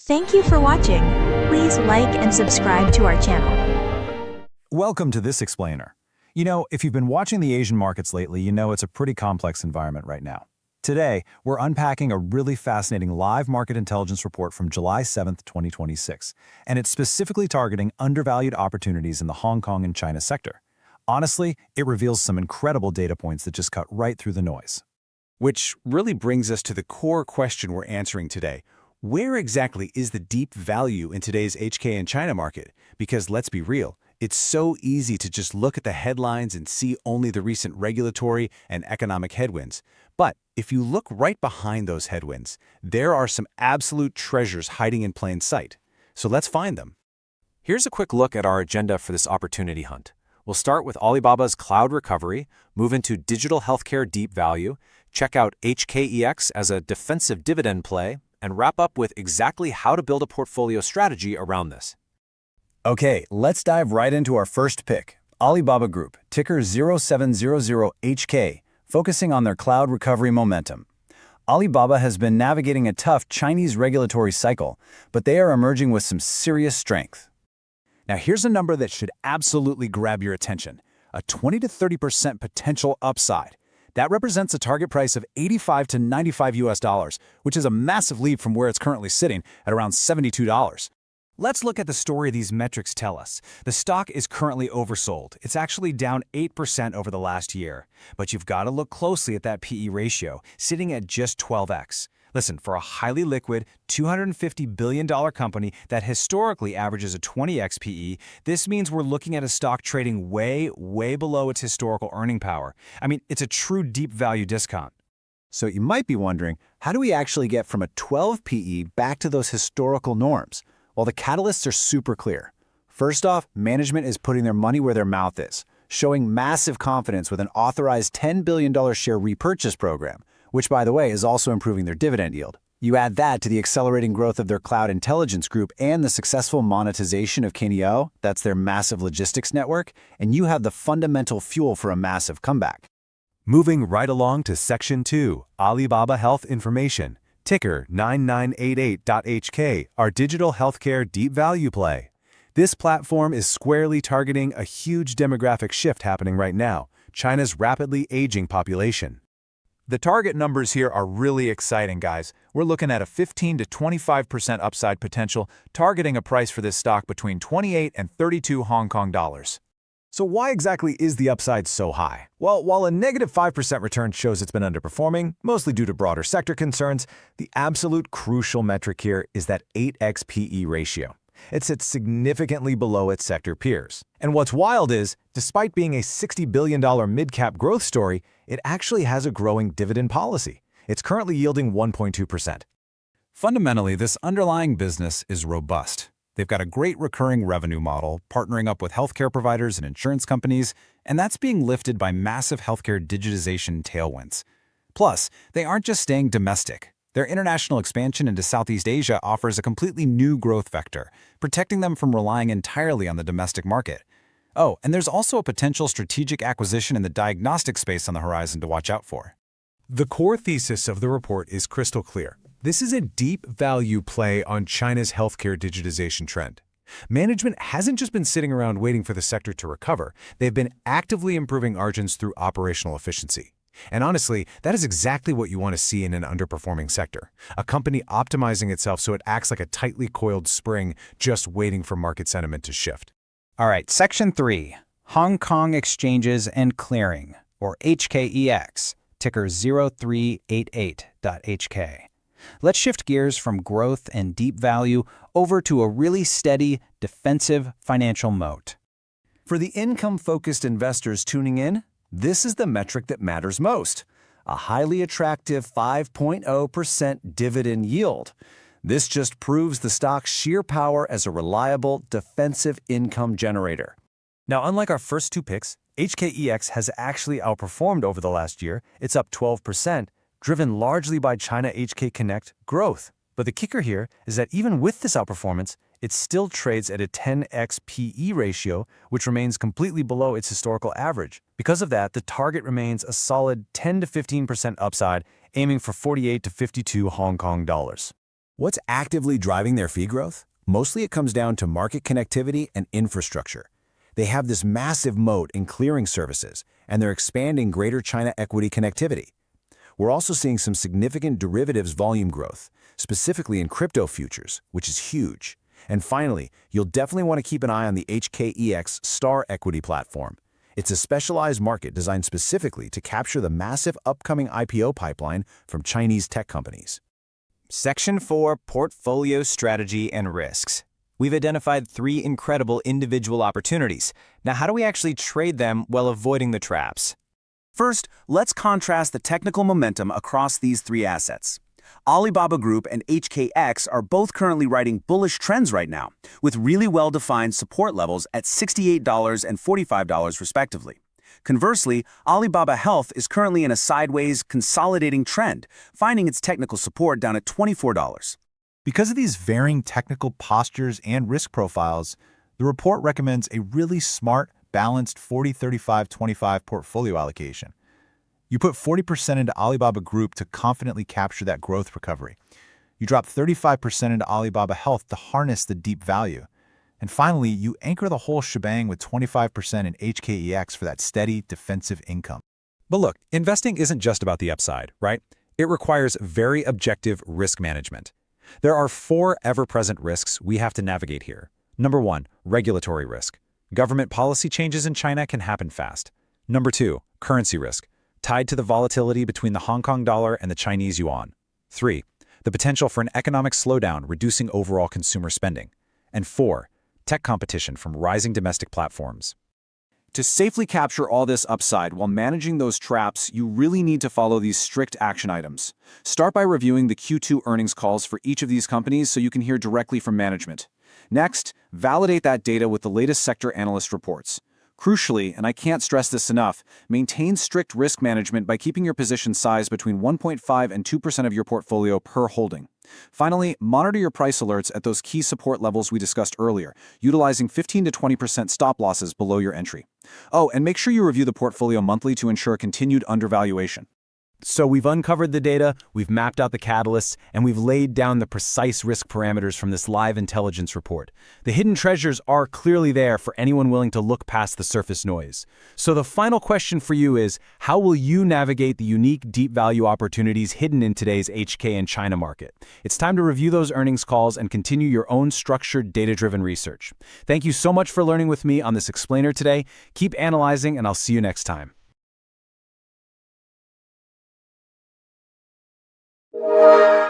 Thank you for watching. Please like and subscribe to our channel. Welcome to this explainer. If you've been watching the Asian markets lately, you know it's a pretty complex environment right now. Today, we're unpacking a really fascinating live market intelligence report from July 7th, 2026, and it's specifically targeting undervalued opportunities in the Hong Kong and China sector. Honestly, it reveals some incredible data points that just cut right through the noise. Which really brings us to the core question we're answering today. Where exactly is the deep value in today's HK and China market? Because let's be real, it's so easy to just look at the headlines and see only the recent regulatory and economic headwinds. But if you look right behind those headwinds, there are some absolute treasures hiding in plain sight. So let's find them. Here's a quick look at our agenda for this opportunity hunt. We'll start with Alibaba's cloud recovery, move into digital healthcare deep value, check out HKEX as a defensive dividend play, and wrap up with exactly how to build a portfolio strategy around this. Okay, let's dive right into our first pick, Alibaba Group, ticker 0700HK, focusing on their cloud recovery momentum. Alibaba has been navigating a tough Chinese regulatory cycle, but they are emerging with some serious strength. Now here's a number that should absolutely grab your attention, a 20 to 30% potential upside. That represents a target price of $85 to $95, which is a massive leap from where it's currently sitting at around $72. Let's look at the story these metrics tell us. The stock is currently oversold. It's actually down 8% over the last year. But you've got to look closely at that PE ratio, sitting at just 12x. Listen, for a highly liquid, $250 billion company that historically averages a 20x PE, this means we're looking at a stock trading way below its historical earning power. I mean, it's a true deep value discount. So you might be wondering, how do we actually get from a 12 PE back to those historical norms? Well, the catalysts are super clear. First off, management is putting their money where their mouth is, showing massive confidence with an authorized $10 billion share repurchase program, which, by the way, is also improving their dividend yield. You add that to the accelerating growth of their cloud intelligence group and the successful monetization of Kineo, that's their massive logistics network, and you have the fundamental fuel for a massive comeback. Moving right along to Section 2, Alibaba Health Information, ticker 9988.HK, our digital healthcare deep value play. This platform is squarely targeting a huge demographic shift happening right now, China's rapidly aging population. The target numbers here are really exciting, guys. We're looking at a 15 to 25% upside potential, targeting a price for this stock between 28 and 32 Hong Kong dollars. So why exactly is the upside so high? Well, while a negative 5% return shows it's been underperforming, mostly due to broader sector concerns, the absolute crucial metric here is that 8x PE ratio. It sits significantly below its sector peers. And what's wild is, despite being a $60 billion mid-cap growth story, it actually has a growing dividend policy. It's currently yielding 1.2%. Fundamentally, this underlying business is robust. They've got a great recurring revenue model, partnering up with healthcare providers and insurance companies, and that's being lifted by massive healthcare digitization tailwinds. Plus, they aren't just staying domestic. Their international expansion into Southeast Asia offers a completely new growth vector, protecting them from relying entirely on the domestic market. Oh, and there's also a potential strategic acquisition in the diagnostic space on the horizon to watch out for. The core thesis of the report is crystal clear. This is a deep value play on China's healthcare digitization trend. Management hasn't just been sitting around waiting for the sector to recover. They've been actively improving margins through operational efficiency. And honestly, that is exactly what you want to see in an underperforming sector. A company optimizing itself so it acts like a tightly coiled spring, just waiting for market sentiment to shift. All right, Section 3, Hong Kong Exchanges and Clearing, or HKEX, ticker 0388.HK. Let's shift gears from growth and deep value over to a really steady, defensive financial moat. For the income-focused investors tuning in, this is the metric that matters most, a highly attractive 5.0% dividend yield. This just proves the stock's sheer power as a reliable, defensive income generator. Now, unlike our first two picks, HKEX has actually outperformed over the last year. It's up 12%, driven largely by China HK Connect growth. But the kicker here is that even with this outperformance, it still trades at a 10x PE ratio, which remains completely below its historical average. Because of that, the target remains a solid 10 to 15% upside, aiming for 48 to 52 Hong Kong dollars. What's actively driving their fee growth? Mostly it comes down to market connectivity and infrastructure. They have this massive moat in clearing services, and they're expanding Greater China equity connectivity. We're also seeing some significant derivatives volume growth, specifically in crypto futures, which is huge. And finally, you'll definitely want to keep an eye on the HKEX Star Equity platform. It's a specialized market designed specifically to capture the massive upcoming IPO pipeline from Chinese tech companies. Section 4, Portfolio Strategy and Risks. We've identified 3 incredible individual opportunities. Now, how do we actually trade them while avoiding the traps? First, let's contrast the technical momentum across these 3 assets. Alibaba Group and HKX are both currently riding bullish trends right now, with really well-defined support levels at $68 and $45 respectively. Conversely, Alibaba Health is currently in a sideways, consolidating trend, finding its technical support down at $24. Because of these varying technical postures and risk profiles, the report recommends a really smart, balanced 40-35-25 portfolio allocation. You put 40% into Alibaba Group to confidently capture that growth recovery. You drop 35% into Alibaba Health to harness the deep value. And finally, you anchor the whole shebang with 25% in HKEX for that steady, defensive income. But look, investing isn't just about the upside, right? It requires very objective risk management. There are 4 ever-present risks we have to navigate here. Number 1, regulatory risk. Government policy changes in China can happen fast. Number 2, currency risk, tied to the volatility between the Hong Kong dollar and the Chinese yuan. 3, the potential for an economic slowdown reducing overall consumer spending. And 4, tech competition from rising domestic platforms. To safely capture all this upside while managing those traps, you really need to follow these strict action items. Start by reviewing the Q2 earnings calls for each of these companies so you can hear directly from management. Next, validate that data with the latest sector analyst reports. Crucially, and I can't stress this enough, maintain strict risk management by keeping your position size between 1.5 and 2% of your portfolio per holding. Finally, monitor your price alerts at those key support levels we discussed earlier, utilizing 15 to 20% stop losses below your entry. Oh, and make sure you review the portfolio monthly to ensure continued undervaluation. So we've uncovered the data, we've mapped out the catalysts, and we've laid down the precise risk parameters from this live intelligence report. The hidden treasures are clearly there for anyone willing to look past the surface noise. So the final question for you is, how will you navigate the unique deep value opportunities hidden in today's HK and China market? It's time to review those earnings calls and continue your own structured, data-driven research. Thank you so much for learning with me on this explainer today. Keep analyzing, and I'll see you next time. You